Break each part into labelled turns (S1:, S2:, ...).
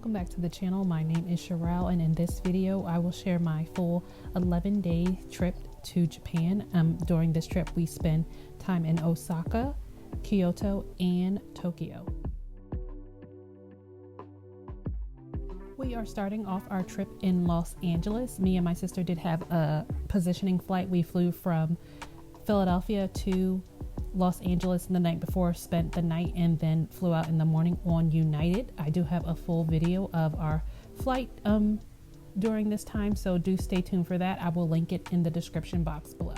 S1: Welcome back to the channel. My name is Sherelle, and in this video I will share my full 11-day trip to Japan. During this trip we spend time in Osaka, Kyoto, and Tokyo. We are starting off our trip in Los Angeles. Me and my sister did have a positioning flight. We flew from Philadelphia to Los Angeles the night before, spent the night, and then flew out in the morning on United. I do have a full video of our flight during this time, so do stay tuned for that. I will link it in the description box below.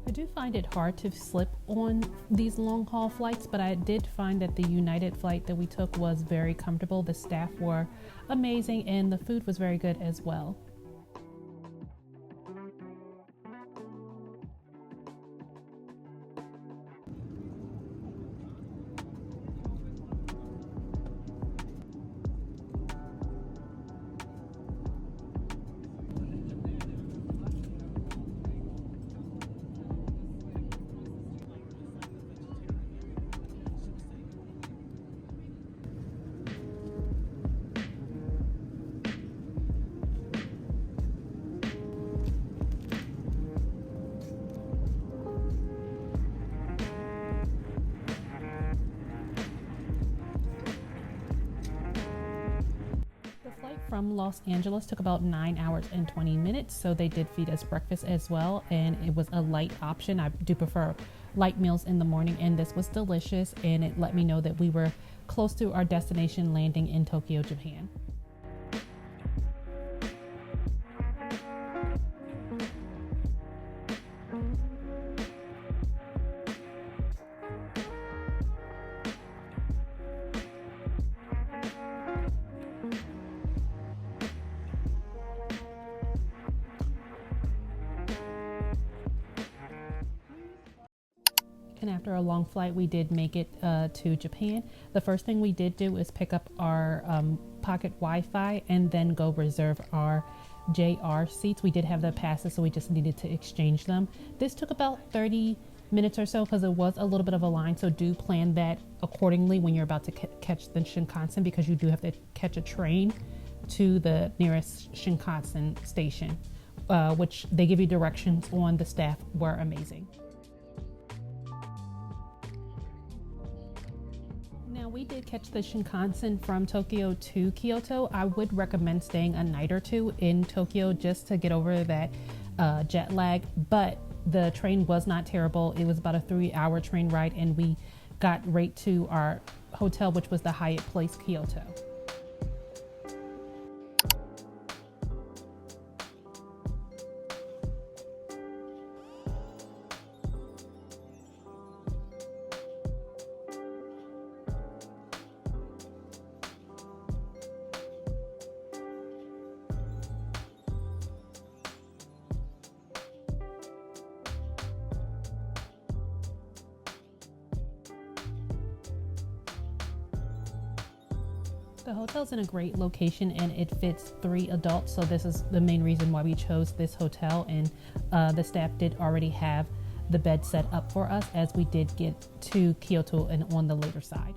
S1: I do find it hard to slip on these long haul flights, but I did find that the United flight that we took was very comfortable. The staff were amazing and the food was very good as well. From Los Angeles took about 9 hours and 20 minutes, so they did feed us breakfast as well, and it was a light option. I do prefer light meals in the morning, and this was delicious, and it let me know that we were close to our destination, landing in Tokyo, Japan. And after a long flight, we did make it to Japan. The first thing we did do is pick up our pocket Wi-Fi and then go reserve our JR seats. We did have the passes, so we just needed to exchange them. This took about 30 minutes or so because it was a little bit of a line, so do plan that accordingly when you're about to catch the Shinkansen, because you do have to catch a train to the nearest Shinkansen station, which they give you directions on. The staff were amazing. We did catch the Shinkansen from Tokyo to Kyoto. I would recommend staying a night or two in Tokyo just to get over that jet lag, but the train was not terrible. It was about a 3-hour train ride, and we got right to our hotel, which was the Hyatt Place, Kyoto. The hotel's in a great location and it fits 3 adults, so this is the main reason why we chose this hotel, and the staff did already have the bed set up for us as we did get to Kyoto and on the later side.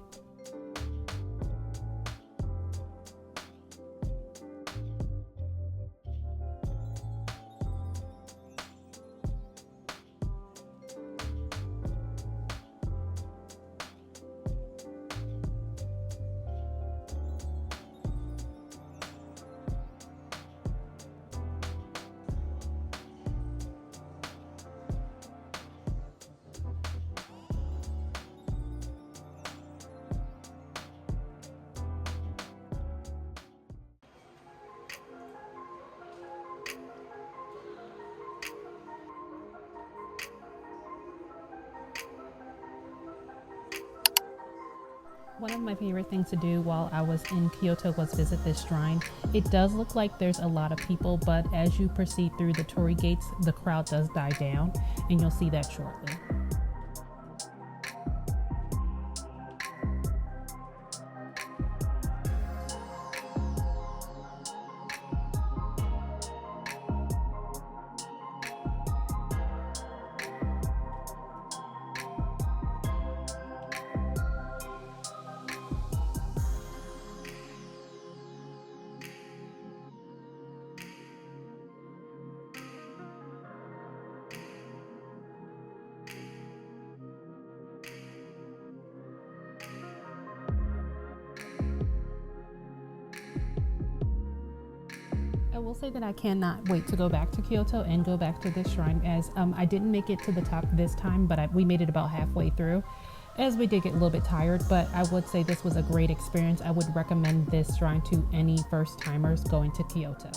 S1: One of my favorite things to do while I was in Kyoto was visit this shrine. It does look like there's a lot of people, but as you proceed through the torii gates, the crowd does die down, and you'll see that shortly. I will say that I cannot wait to go back to Kyoto and go back to this shrine, as I didn't make it to the top this time, but we made it about halfway through, as we did get a little bit tired. But I would say this was a great experience. I would recommend this shrine to any first timers going to Kyoto.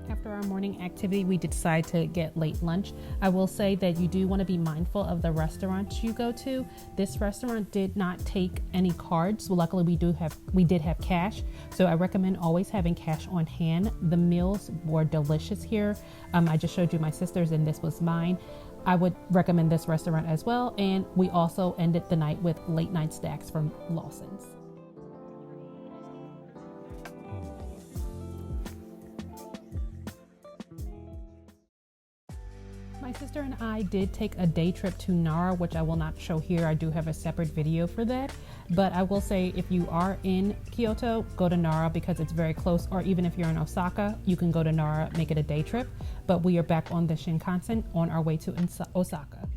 S1: After our morning activity, we decide to get late lunch. I will say that you do want to be mindful of the restaurants you go to. This restaurant did not take any cards. Well, luckily we did have cash, so I recommend always having cash on hand. The meals were delicious here. I just showed you my sister's, and this was mine. I would recommend this restaurant as well. And we also ended the night with late night snacks from Lawson's. My sister and I did take a day trip to Nara, which I will not show here. I do have a separate video for that. But I will say, if you are in Kyoto, go to Nara because it's very close. Or even if you're in Osaka, you can go to Nara, make it a day trip. But we are back on the Shinkansen on our way to Osaka.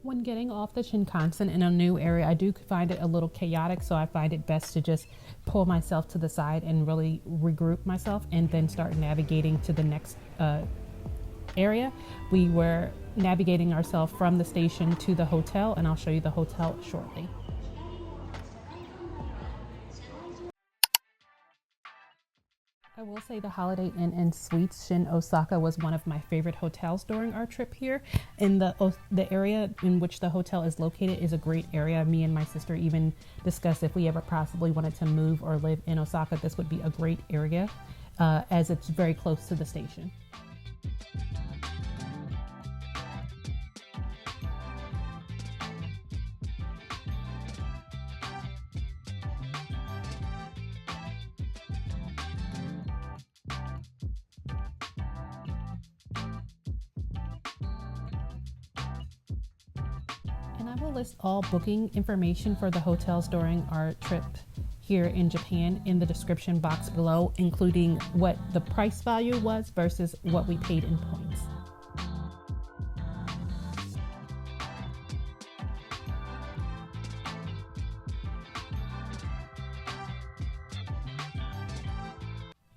S1: When getting off the Shinkansen in a new area, I do find it a little chaotic, so I find it best to just pull myself to the side and really regroup myself and then start navigating to the next area. We were navigating ourselves from the station to the hotel, and I'll show you the hotel shortly. I will say the Holiday Inn and Suites Shin Osaka was one of my favorite hotels during our trip here. And the area in which the hotel is located is a great area. Me and my sister even discussed if we ever possibly wanted to move or live in Osaka, this would be a great area as it's very close to the station. And I will list all booking information for the hotels during our trip here in Japan in the description box below, including what the price value was versus what we paid in points.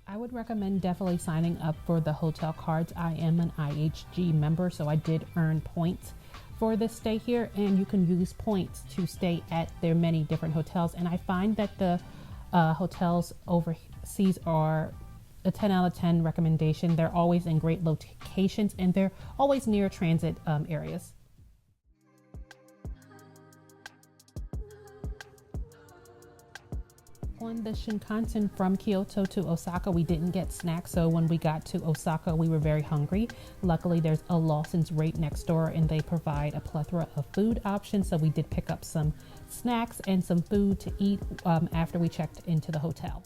S1: I would recommend definitely signing up for the hotel cards. I am an IHG member, so I did earn points for this stay here, and you can use points to stay at their many different hotels. And I find that the hotels overseas are a 10 out of 10 recommendation. They're always in great locations and they're always near transit areas. On the Shinkansen from Kyoto to Osaka, we didn't get snacks, so when we got to Osaka, we were very hungry. Luckily, there's a Lawson's right next door, and they provide a plethora of food options, so we did pick up some snacks and some food to eat after we checked into the hotel.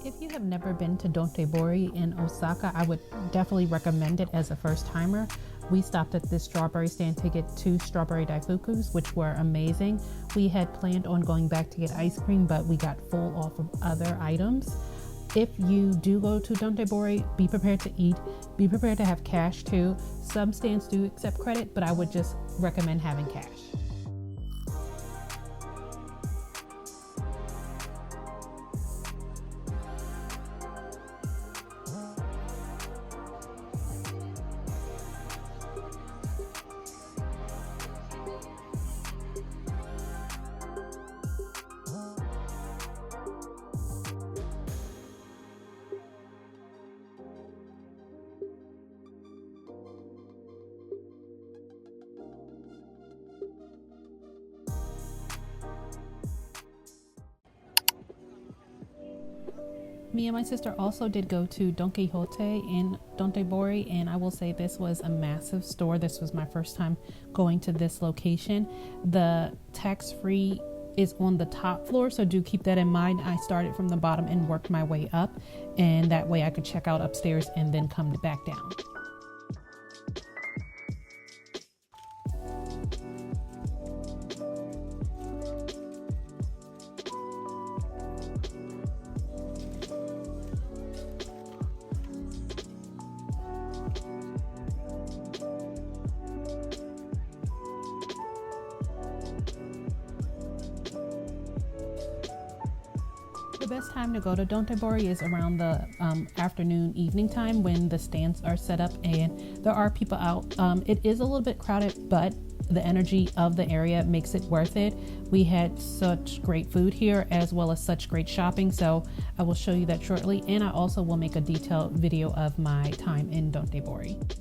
S1: If you have never been to Dotonbori in Osaka, I would definitely recommend it as a first timer. We stopped at this strawberry stand to get 2 strawberry daifukus, which were amazing. We had planned on going back to get ice cream, but we got full off of other items. If you do go to Dotonbori, be prepared to eat. Be prepared to have cash too. Some stands do accept credit, but I would just recommend having cash. Me and my sister also did go to Don Quixote in Dotonbori, and I will say this was a massive store. This was my first time going to this location. The tax-free is on the top floor, so do keep that in mind. I started from the bottom and worked my way up, and that way I could check out upstairs and then come back down. The best time to go to Dotonbori is around the afternoon, evening time when the stands are set up and there are people out. It is a little bit crowded, but the energy of the area makes it worth it. We had such great food here as well as such great shopping, so I will show you that shortly, and I also will make a detailed video of my time in Dotonbori.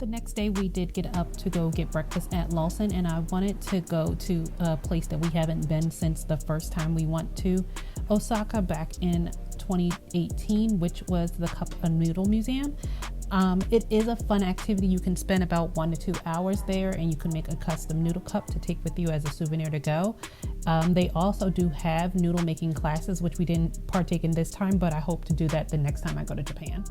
S1: The next day we did get up to go get breakfast at Lawson, and I wanted to go to a place that we haven't been since the first time we went to Osaka back in 2018, which was the Cup and Noodle Museum. It is a fun activity. You can spend about 1 to 2 hours there, and you can make a custom noodle cup to take with you as a souvenir to go. They also do have noodle making classes, which we didn't partake in this time, but I hope to do that the next time I go to Japan.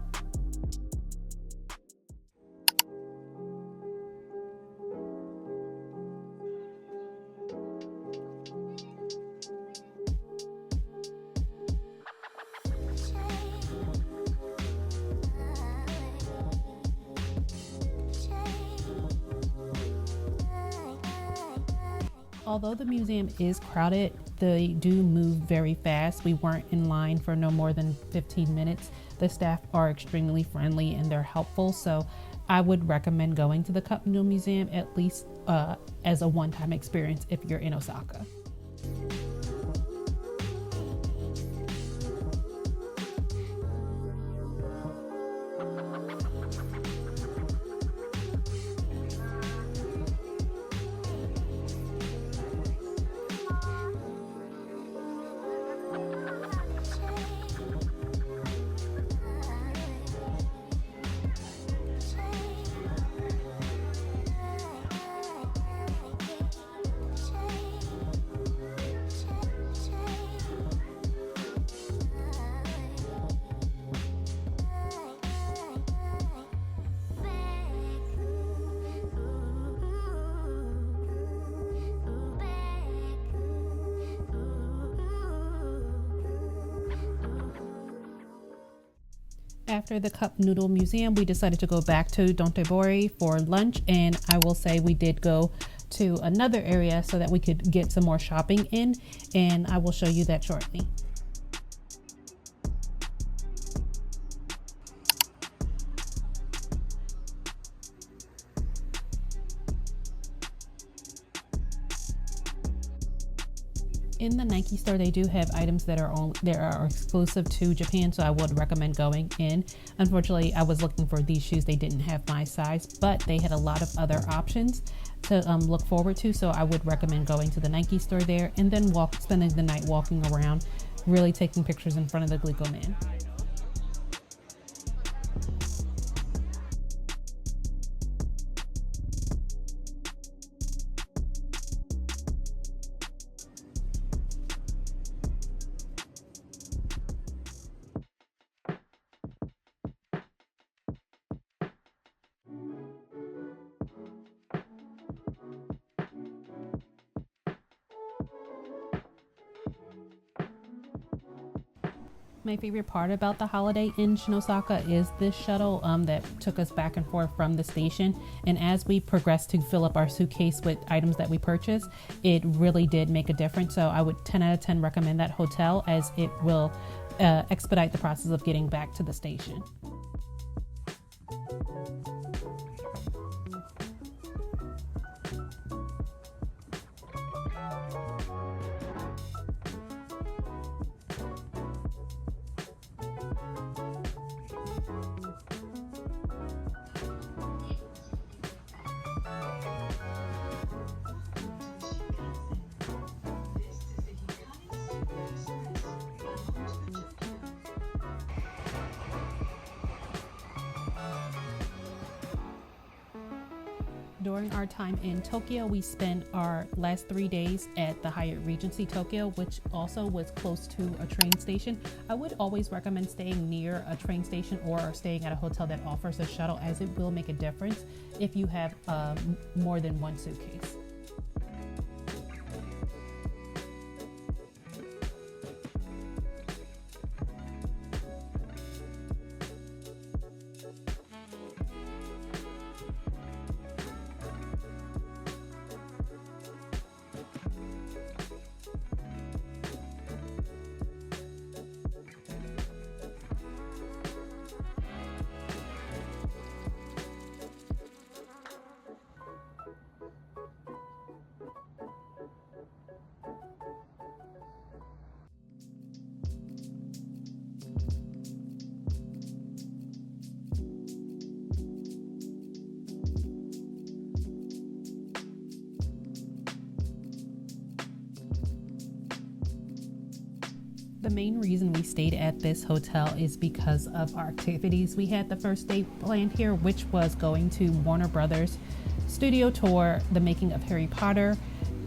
S1: Although the museum is crowded, they do move very fast. We weren't in line for no more than 15 minutes. The staff are extremely friendly and they're helpful, so I would recommend going to the Cup Noodle Museum at least as a one-time experience if you're in Osaka. After the Cup Noodle Museum, we decided to go back to Dotonbori for lunch, and I will say we did go to another area so that we could get some more shopping in, and I will show you that shortly. In the Nike store, they do have items that are exclusive to Japan, so I would recommend going in. Unfortunately, I was looking for these shoes. They didn't have my size, but they had a lot of other options to look forward to, so I would recommend going to the Nike store there and then spending the night walking around, really taking pictures in front of the Glico Man. My favorite part about the Holiday Inn Osaka is this shuttle that took us back and forth from the station, and as we progressed to fill up our suitcase with items that we purchased, it really did make a difference. So I would 10 out of 10 recommend that hotel, as it will expedite the process of getting back to the station. During our time in Tokyo, we spent our last 3 days at the Hyatt Regency Tokyo, which also was close to a train station. I would always recommend staying near a train station or staying at a hotel that offers a shuttle, as it will make a difference if you have more than one suitcase. The main reason we stayed at this hotel is because of our activities we had the first day planned here, which was going to Warner Brothers studio tour, the making of Harry Potter.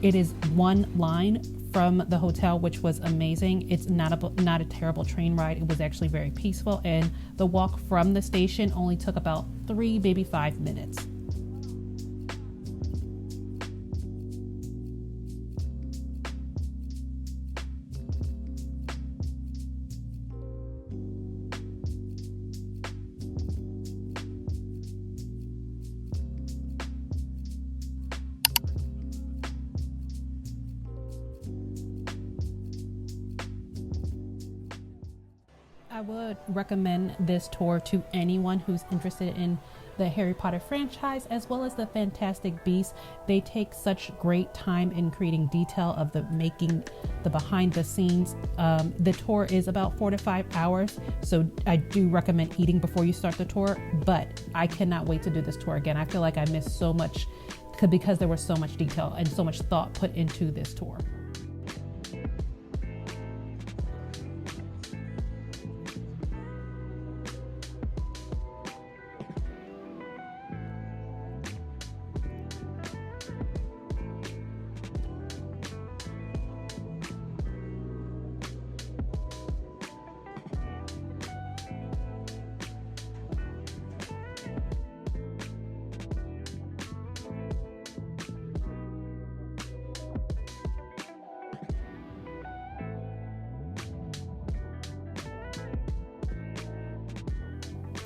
S1: It is one line from the hotel, which was amazing. It's not a terrible train ride. It was actually very peaceful, and the walk from the station only took about 3, maybe 5 minutes. I would recommend this tour to anyone who's interested in the Harry Potter franchise as well as the Fantastic Beasts. They take such great time in creating detail of the making, the behind the scenes. The tour is about 4 to 5 hours, so I do recommend eating before you start the tour, but I cannot wait to do this tour again. I feel like I missed so much because there was so much detail and so much thought put into this tour.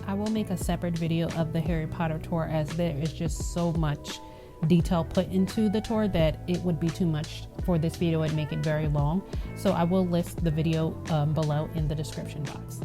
S1: I will make a separate video of the Harry Potter tour, as there is just so much detail put into the tour that it would be too much for this video and make it very long. So I will list the video below in the description box.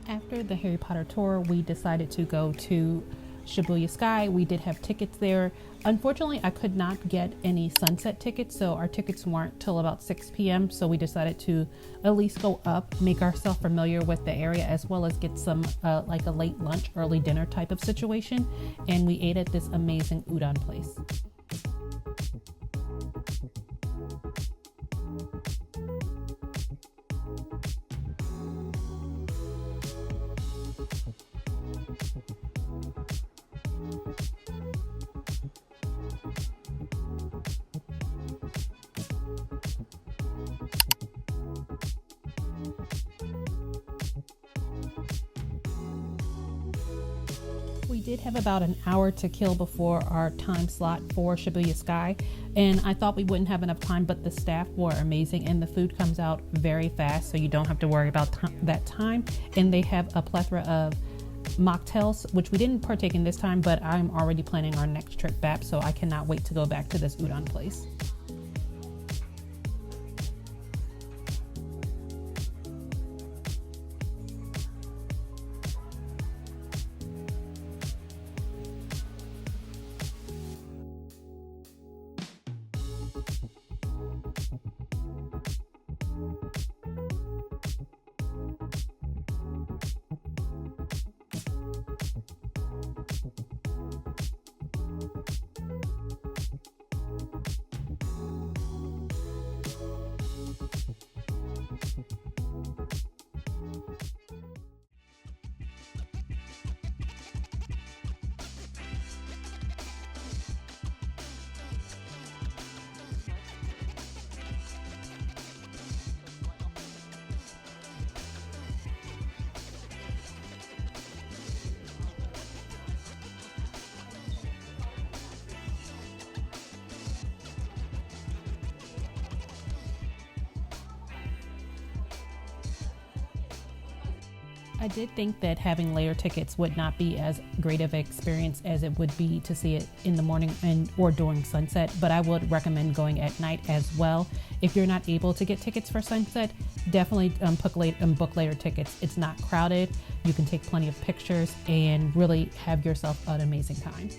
S1: After the Harry Potter tour, we decided to go to Shibuya Sky. We did have tickets there. Unfortunately, I could not get any sunset tickets, so our tickets weren't till about 6 p.m. So we decided to at least go up, make ourselves familiar with the area, as well as get some like a late lunch, early dinner type of situation. And we ate at this amazing udon place. We did have about an hour to kill before our time slot for Shibuya Sky, and I thought we wouldn't have enough time, but the staff were amazing and the food comes out very fast, so you don't have to worry about that time. And they have a plethora of mocktails, which we didn't partake in this time, but I'm already planning our next trip back, so I cannot wait to go back to this udon place. I did think that having layer tickets would not be as great of an experience as it would be to see it in the morning or during sunset, but I would recommend going at night as well. If you're not able to get tickets for sunset, definitely book layer tickets. It's not crowded. You can take plenty of pictures and really have yourself an amazing time.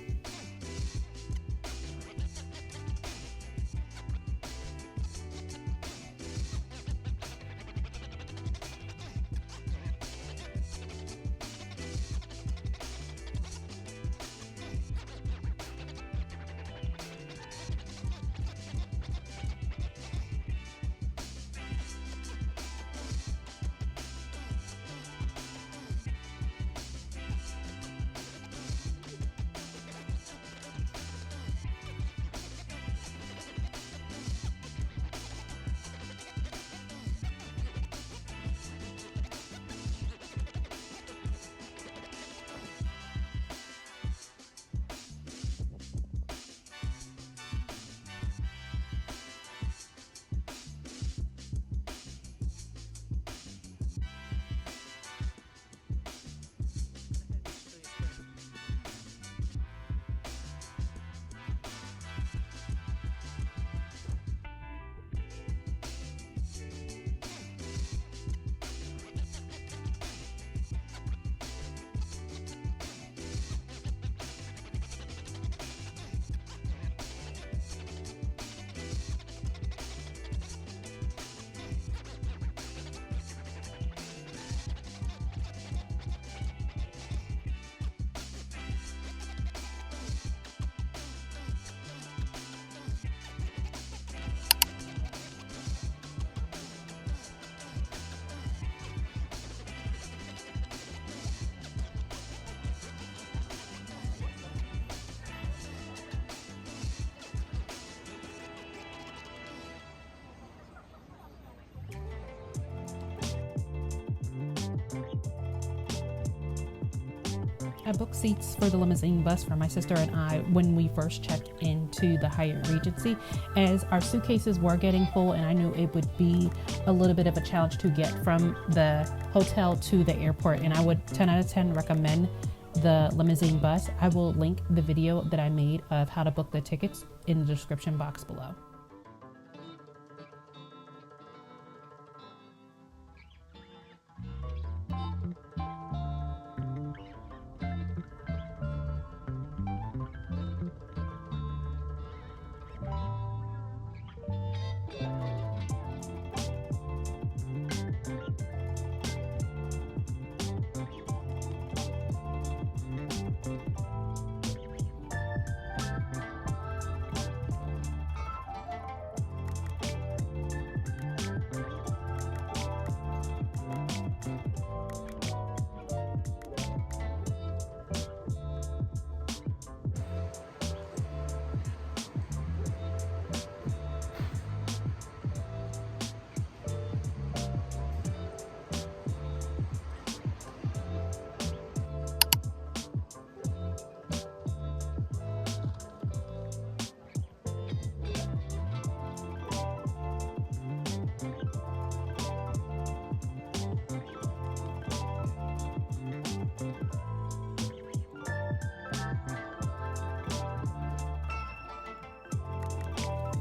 S1: I booked seats for the limousine bus for my sister and I when we first checked into the Hyatt Regency, as our suitcases were getting full and I knew it would be a little bit of a challenge to get from the hotel to the airport, and I would 10 out of 10 recommend the limousine bus. I will link the video that I made of how to book the tickets in the description box below.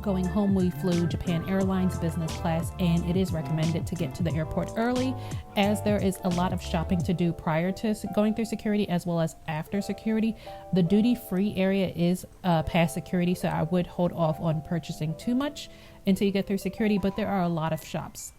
S1: Going home, we flew Japan Airlines business class, and it is recommended to get to the airport early, as there is a lot of shopping to do prior to going through security as well as after security. The duty-free area is past security, so I would hold off on purchasing too much until you get through security, but there are a lot of shops.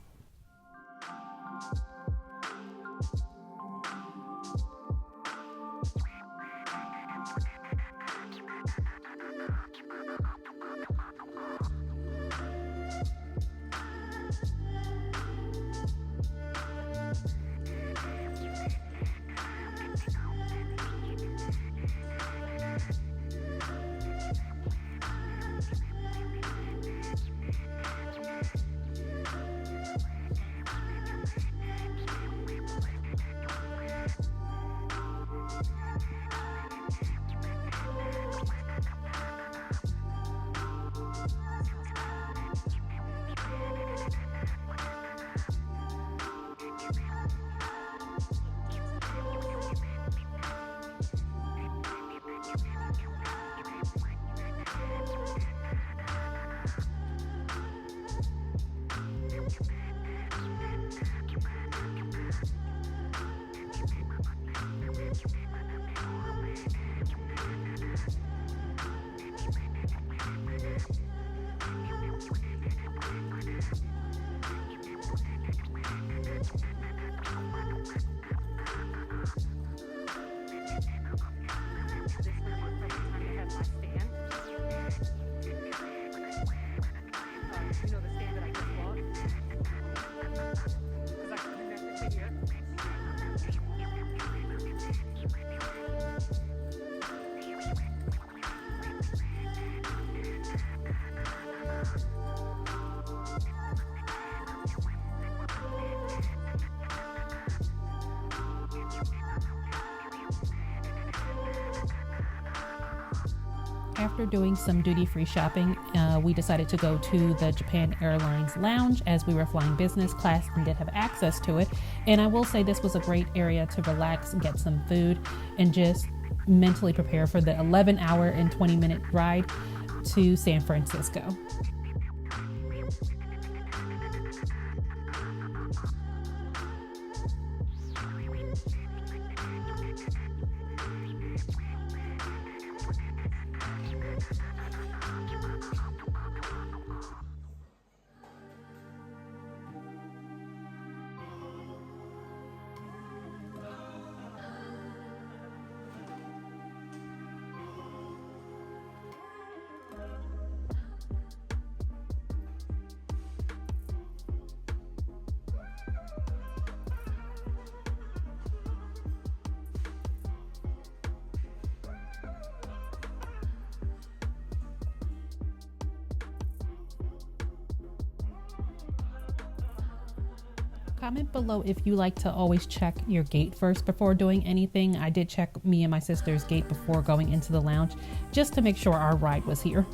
S1: After doing some duty-free shopping, we decided to go to the Japan Airlines lounge as we were flying business class and did have access to it. And I will say this was a great area to relax and get some food and just mentally prepare for the 11-hour and 20-minute ride to San Francisco. Comment below if you like to always check your gate first before doing anything. I did check me and my sister's gate before going into the lounge just to make sure our ride was here.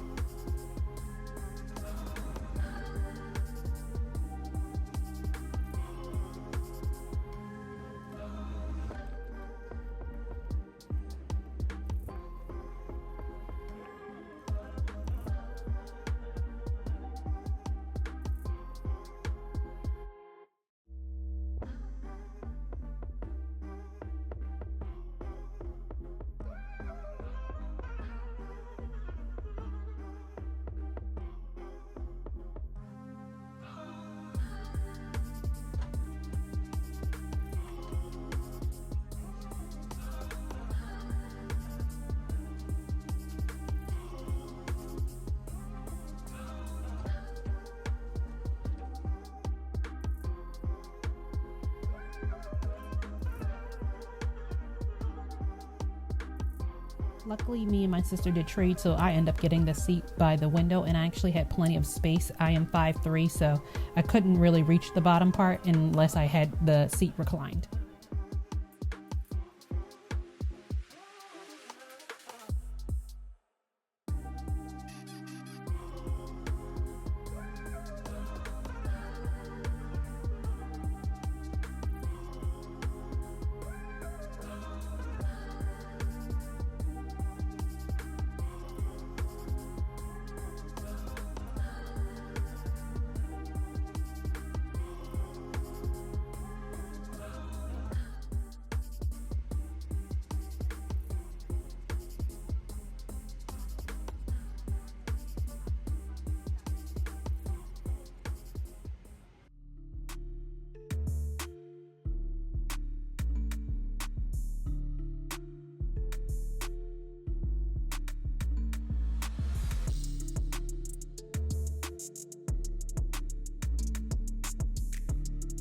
S1: Luckily, me and my sister did trade, so I end up getting the seat by the window, and I actually had plenty of space. I am 5'3", so I couldn't really reach the bottom part unless I had the seat reclined.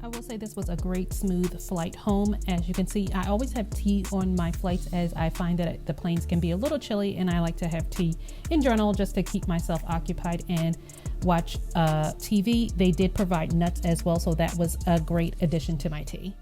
S1: I will say this was a great smooth flight home. As you can see, I always have tea on my flights as I find that the planes can be a little chilly, and I like to have tea in general just to keep myself occupied and watch TV. They did provide nuts as well, so that was a great addition to my tea.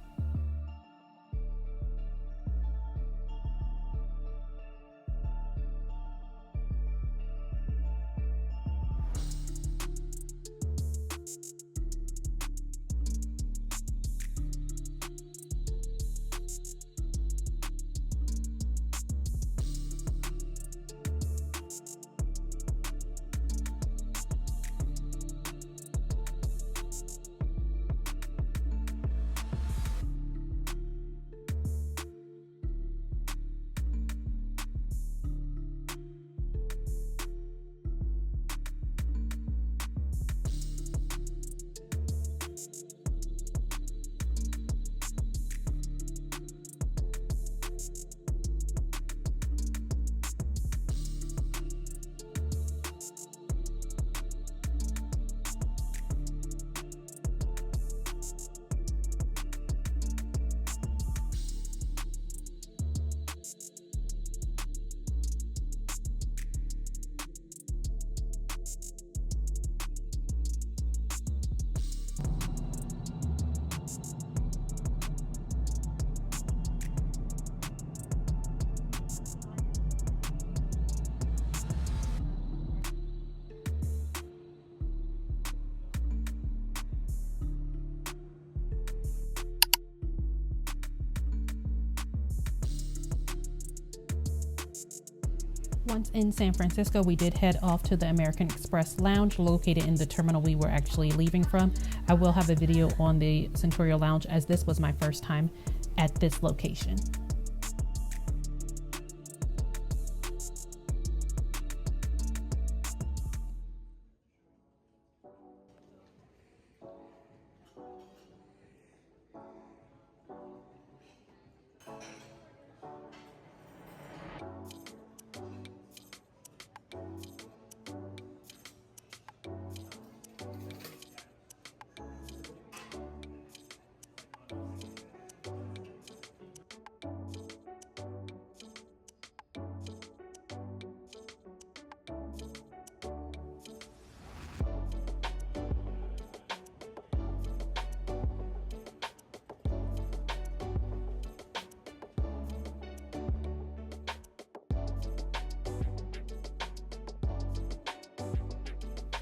S1: Once in San Francisco, we did head off to the American Express Lounge located in the terminal we were actually leaving from. I will have a video on the Centurial Lounge as this was my first time at this location.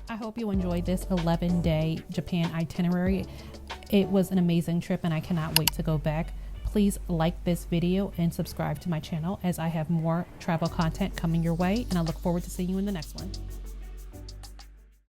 S1: I hope you enjoyed this 11-day Japan itinerary. It was an amazing trip and I cannot wait to go back. Please like this video and subscribe to my channel as I have more travel content coming your way, and I look forward to seeing you in the next one.